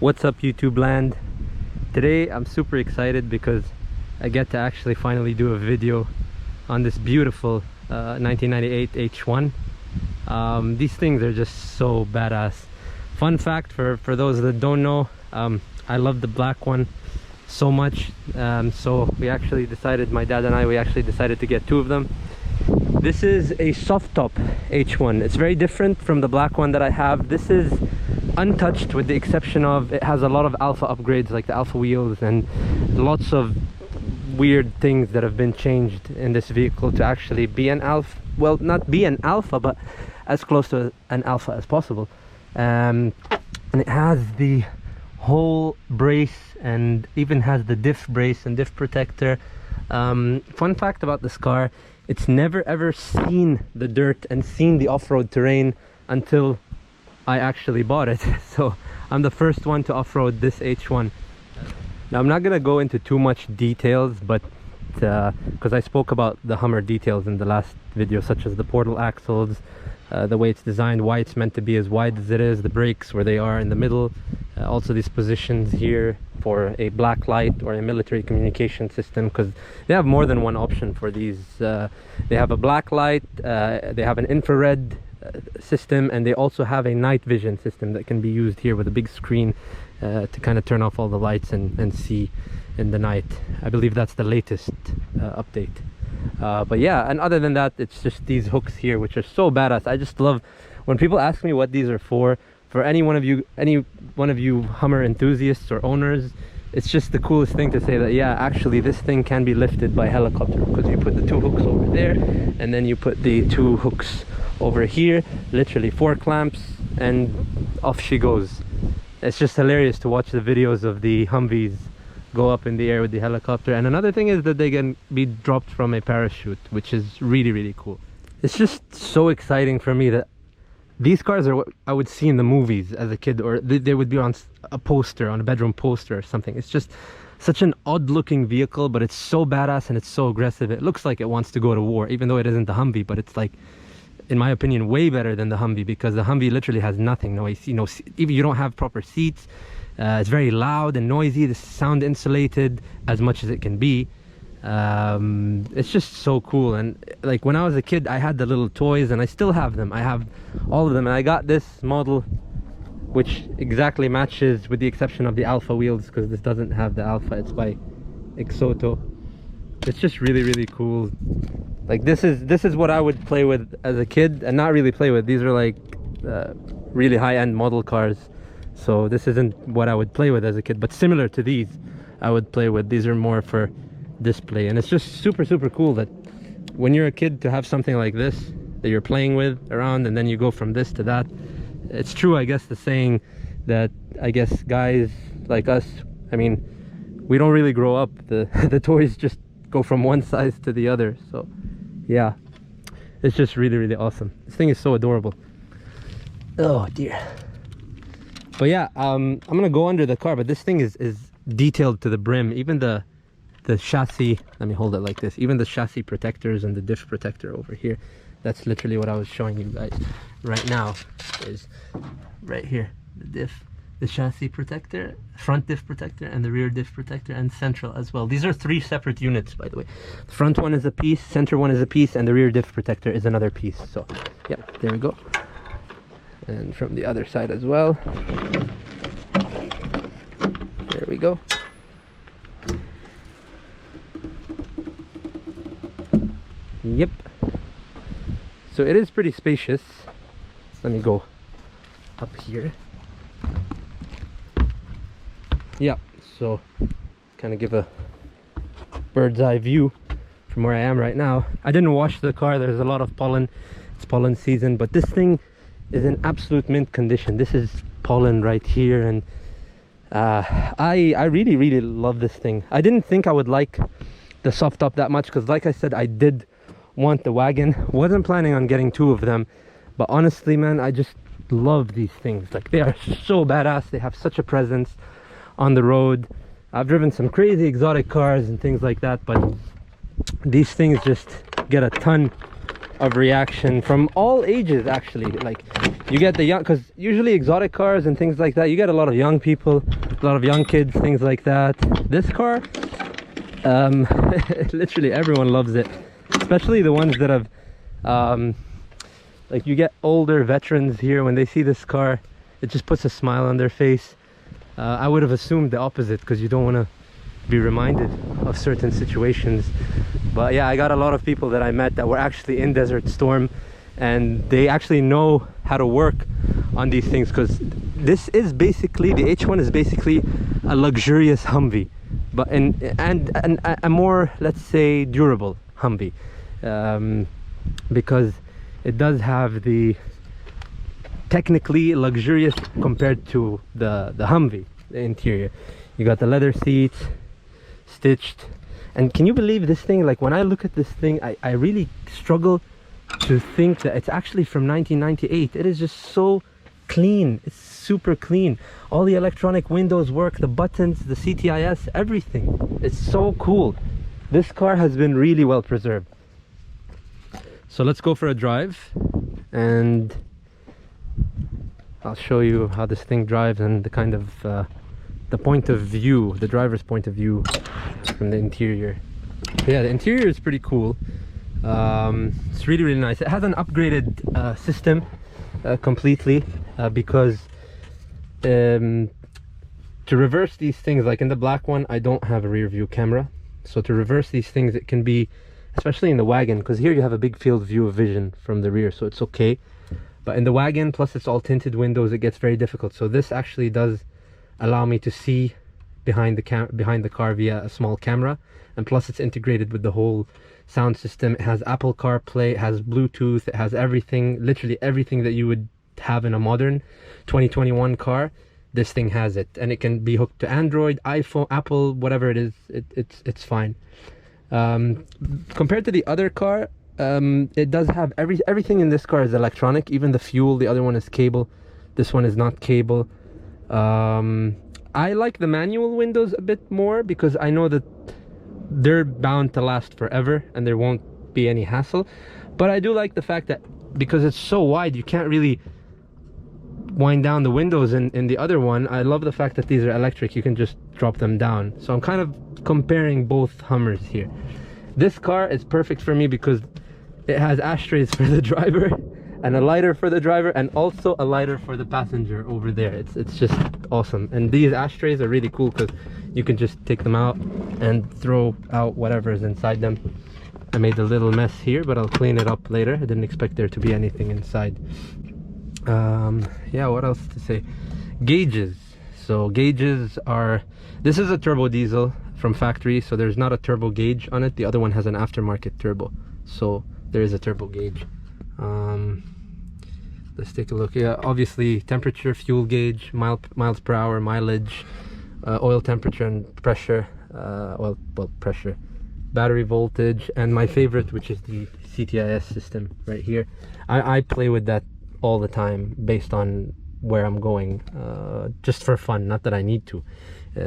What's up, YouTube land? Today I'm super excited because I get to actually finally do a video on this beautiful 1998 H1. These things are just so badass. Fun fact for those that don't know, I love the black one so much, so we actually decided, my dad and I, we actually decided to get two of them. This is a soft top H1. It's very different from the black one that I have. This is untouched with the exception of it has a lot of alpha upgrades like the alpha wheels and lots of weird things that have been changed in this vehicle to actually be an alpha. Well, not be an alpha, but as close to an alpha as possible. And it has the whole brace and even has the diff brace and diff protector. Fun fact about this car, it's never ever seen the dirt and seen the off-road terrain until I actually bought it. So I'm the first one to off-road this H1. Now I'm not gonna go into too much details, but because I spoke about the Hummer details in the last video, such as the portal axles, the way it's designed, why it's meant to be as wide as it is, the brakes where they are in the middle, also these positions here for a black light or a military communication system, because they have more than one option for these. They have a black light, they have an infrared system, and they also have a night vision system that can be used here with a big screen to kind of turn off all the lights and see in the night. I believe that's the latest update. But yeah, and other than that, it's just these hooks here which are so badass. I just love when people ask me what these are for any one of you Hummer enthusiasts or owners. It's just the coolest thing to say that, yeah, actually this thing can be lifted by helicopter, because you put the two hooks over there and then you put the two hooks over here, literally 4 clamps, and off she goes. It's just hilarious to watch the videos of the Humvees go up in the air with the helicopter. And another thing is that they can be dropped from a parachute, which is really, really cool. It's just so exciting for me that these cars are what I would see in the movies as a kid, or they would be on a poster, on a bedroom poster or something. It's just such an odd looking vehicle, but it's so badass and it's so aggressive. It looks like it wants to go to war, even though it isn't the Humvee, but it's like, in my opinion, way better than the Humvee, because the Humvee literally has nothing. No, you know, even you don't have proper seats. It's very loud and noisy. The sound insulated as much as it can be. It's just so cool. And like when I was a kid, I had the little toys, and I still have them. I have all of them, and I got this model which exactly matches, with the exception of the alpha wheels, because this doesn't have the alpha. It's by Exoto. It's just really, really cool. Like this is what I would play with as a kid, and not really play with. These are like really high-end model cars, so this isn't what I would play with as a kid, but similar to these I would play with. These are more for display, and it's just super, super cool that when you're a kid to have something like this that you're playing with around, and then you go from this to that. It's true, I guess, the saying that, I guess, guys like us, I mean, we don't really grow up. The toys just go from one size to the other. So yeah, it's just really, really awesome. This thing is so adorable. Oh dear. But yeah, I'm gonna go under the car, but this thing is detailed to the brim. Even the chassis, let me hold it like this, even the chassis protectors and the diff protector over here, that's literally what I was showing you guys right now, is right here, the chassis protector, front diff protector, and the rear diff protector, and central as well. These are 3 separate units, by the way. The front one is a piece, center one is a piece, and the rear diff protector is another piece. So yeah, there we go. And from the other side as well, there we go. Yep. So it is pretty spacious. Let me go up here. Yeah, so kind of give a bird's eye view from where I am right now. I didn't wash the car. There's a lot of pollen. It's pollen season, but this thing is in absolute mint condition. This is pollen right here, and I really, really love this thing. I didn't think I would like the soft top that much, because like I said, I did want the wagon. Wasn't planning on getting 2 of them, but honestly, man, I just love these things. Like, they are so badass. They have such a presence on the road. I've driven some crazy exotic cars and things like that, but these things just get a ton of reaction from all ages, actually. Like, you get the young, because usually exotic cars and things like that, you get a lot of young people, a lot of young kids, things like that. This car, literally everyone loves it, especially the ones that have like, you get older veterans here. When they see this car, it just puts a smile on their face. I would have assumed the opposite, because you don't want to be reminded of certain situations. But yeah, I got a lot of people that I met that were actually in Desert Storm, and they actually know how to work on these things, because this is basically, the H1 is basically a luxurious Humvee, but and a more, let's say, durable Humvee, because it does have the technically luxurious compared to the Humvee, the interior. You got the leather seats, stitched. And can you believe this thing? Like, when I look at this thing, I really struggle to think that it's actually from 1998. It is just so clean. It's super clean. All the electronic windows work, the buttons, the CTIS, everything. It's so cool. This car has been really well preserved. So let's go for a drive, and I'll show you how this thing drives and the kind of the point of view, the driver's point of view from the interior. Yeah, the interior is pretty cool. It's really nice. It has an upgraded system completely, because to reverse these things, like in the black one, I don't have a rear view camera. So to reverse these things, it can be, especially in the wagon, because here you have a big field view of vision from the rear, so it's okay. But in the wagon, plus it's all tinted windows, it gets very difficult. So this actually does allow me to see behind the car via a small camera, and plus it's integrated with the whole sound system. It has Apple CarPlay, it has Bluetooth, it has everything, literally everything that you would have in a modern 2021 car. This thing has it, and it can be hooked to Android, iPhone, Apple, whatever it is. It's fine. Compared to the other car, it does have everything in this car is electronic. Even the fuel, the other one is cable, this one is not cable. I like the manual windows a bit more, because I know that they're bound to last forever and there won't be any hassle. But I do like the fact that because it's so wide, you can't really wind down the windows in the other one. I love the fact that these are electric, you can just drop them down. So I'm kind of comparing both Hummers here. This car is perfect for me because it has ashtrays for the driver, and a lighter for the driver, and also a lighter for the passenger over there. It's just awesome. And these ashtrays are really cool because you can just take them out and throw out whatever is inside them. I made a little mess here, but I'll clean it up later. I didn't expect there to be anything inside. Yeah, what else to say? Gauges. So gauges are, this is a turbo diesel from factory, so there's not a turbo gauge on it. The other one has an aftermarket turbo, so there is a turbo gauge. Let's take a look. Yeah, obviously temperature, fuel gauge, miles per hour, mileage, oil temperature and pressure, well, pressure, battery voltage, and my favorite, which is the CTIS system right here. I play with that all the time based on where I'm going, just for fun, not that I need to.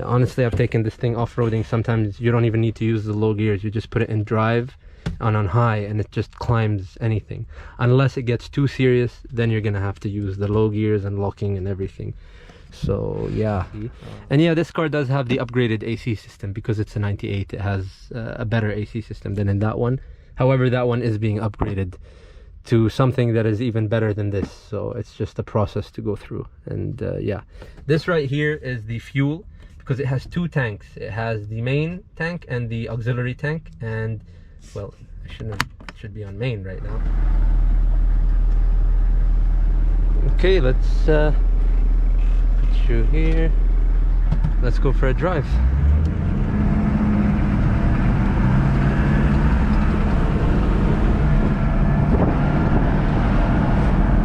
Honestly, I've taken this thing off-roading. Sometimes you don't even need to use the low gears, you just put it in drive on high and it just climbs anything. Unless it gets too serious, then you're gonna have to use the low gears and locking and everything. So yeah. And yeah, this car does have the upgraded AC system because it's a 98. It has a better AC system than in that one. However, that one is being upgraded to something that is even better than this, so it's just a process to go through. And yeah, this right here is the fuel, because it has two tanks. It has the main tank and the auxiliary tank, and well, it should be on main right now. Okay, let's put you here. Let's go for a drive.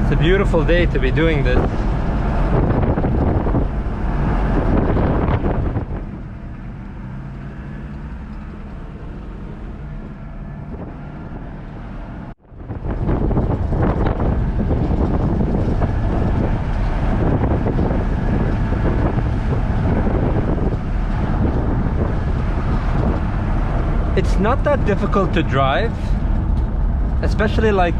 It's a beautiful day to be doing this. It's not that difficult to drive. especially like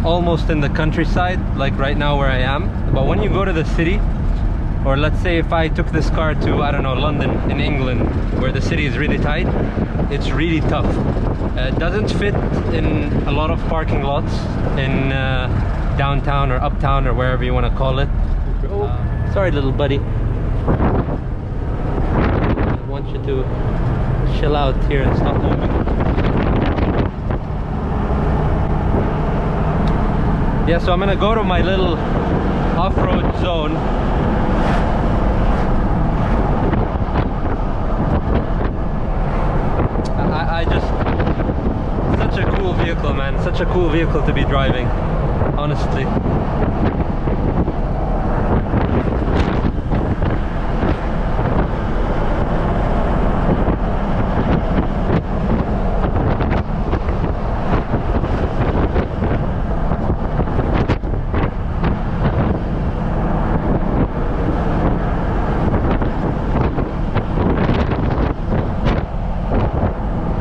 almost in the countryside, like right now where I am. But when you go to the city, or let's say if I took this car to, I don't know, London in England, where the city is really tight, it's really tough. It doesn't fit in a lot of parking lots in downtown or uptown or wherever you want to call it. Sorry, little buddy. I want you to chill out here and stop moving. Yeah, so I'm gonna go to my little off-road zone. I just, such a cool vehicle, man. Such a cool vehicle to be driving, honestly.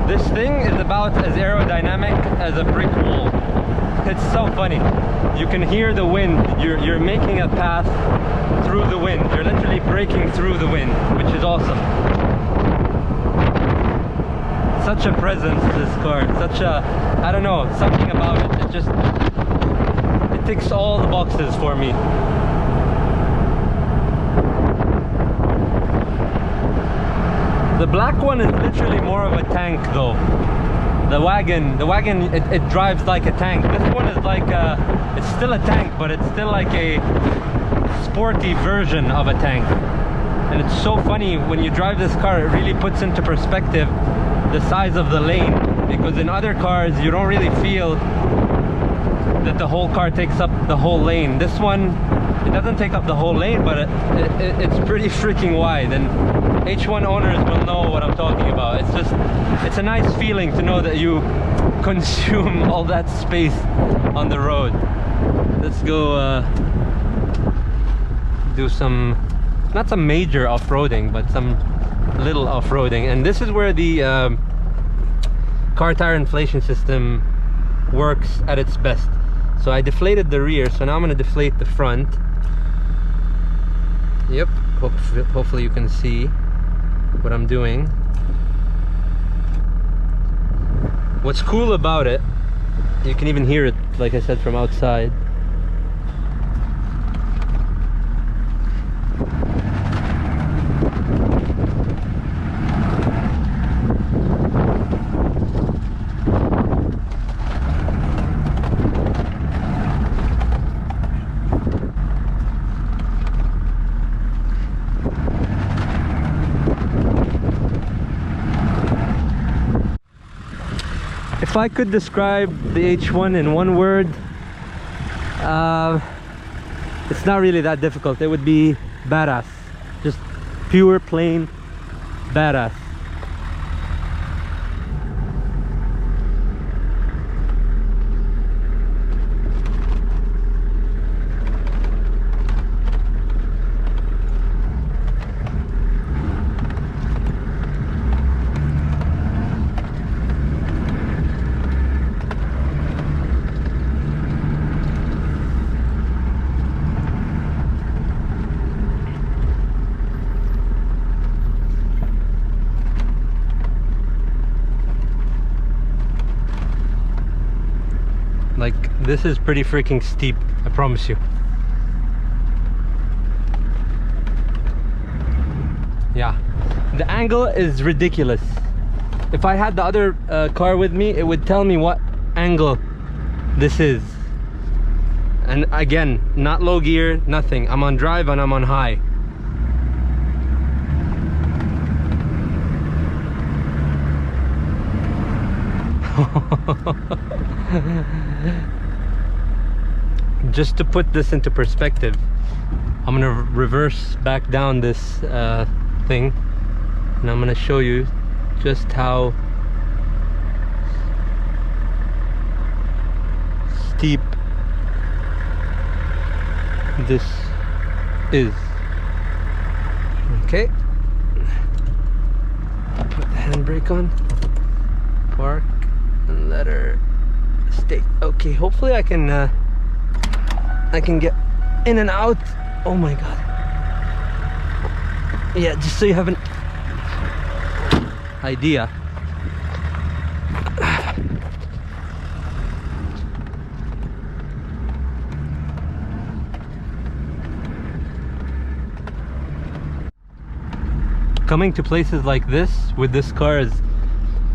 This thing is about as aerodynamic as a brick wall. It's so funny. You can hear the wind. You're making a path through the wind. You're literally breaking through the wind, which is awesome. Such a presence, this car. Such a, I don't know, something about it. It just, it ticks all the boxes for me. The black one is literally more of a tank though. The wagon, it drives like a tank. This one is like a, it's still a tank, but it's still like a sporty version of a tank. And it's so funny, when you drive this car, it really puts into perspective the size of the lane. Because in other cars, you don't really feel that the whole car takes up the whole lane. This one, it doesn't take up the whole lane, but it's pretty freaking wide. And H1 owners will know what I'm talking about. It's just, it's a nice feeling to know that you consume all that space on the road. Let's go do some, not some major off-roading, but some little off-roading. And this is where the car tire inflation system works at its best. So I deflated the rear, so now I'm going to deflate the front. Yep, hopefully you can see what I'm doing. What's cool about it, you can even hear it, like I said, from outside. If I could describe the H1 in one word, it's not really that difficult. It would be badass. Just pure, plain badass. Like, this is pretty freaking steep, I promise you. Yeah, the angle is ridiculous. If I had the other car with me, it would tell me what angle this is. And again, not low gear, nothing. I'm on drive and I'm on high. Just to put this into perspective, I'm gonna reverse back down this thing, and I'm gonna show you just how steep this is. Okay, put the handbrake on, park, and let her state. Okay, hopefully I can get in and out. Oh my god. Yeah, just so you have an idea. Coming to places like this with this car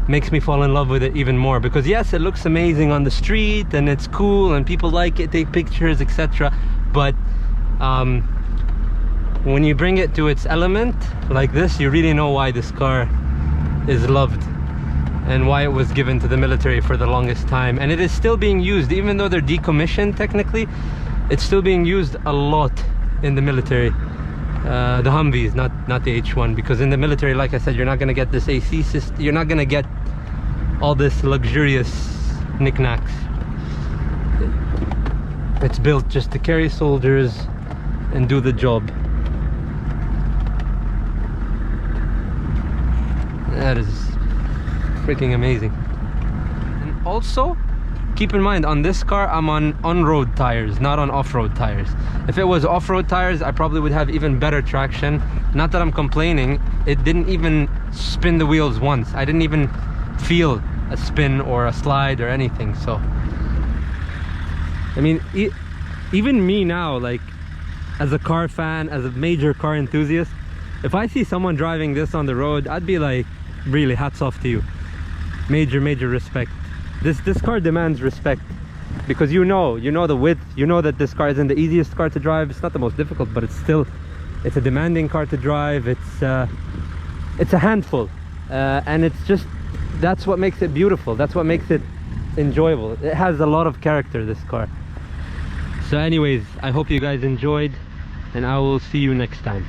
makes me fall in love with it even more, because yes, it looks amazing on the street and it's cool and people like it, take pictures, etc. But when you bring it to its element like this, you really know why this car is loved and why it was given to the military for the longest time. And it is still being used, even though they're decommissioned technically. It's still being used a lot in the military. The Humvees, not the H1, because in the military, like I said, you're not going to get this AC system, you're not going to get all this luxurious knickknacks. It's built just to carry soldiers and do the job. That is freaking amazing. And also, keep in mind, on this car I'm on road tires, not on off-road tires. If it was off-road tires, I probably would have even better traction. Not that I'm complaining, it didn't even spin the wheels once. I didn't even feel a spin or a slide or anything. So I mean, even me now, like as a car fan, as a major car enthusiast, if I see someone driving this on the road, I'd be like, really, hats off to you. Major respect. This car demands respect, because you know the width, you know that this car isn't the easiest car to drive. It's not the most difficult, but it's a demanding car to drive. It's a handful, and it's just, that's what makes it beautiful, that's what makes it enjoyable. It has a lot of character, this car. So anyways, I hope you guys enjoyed, and I will see you next time.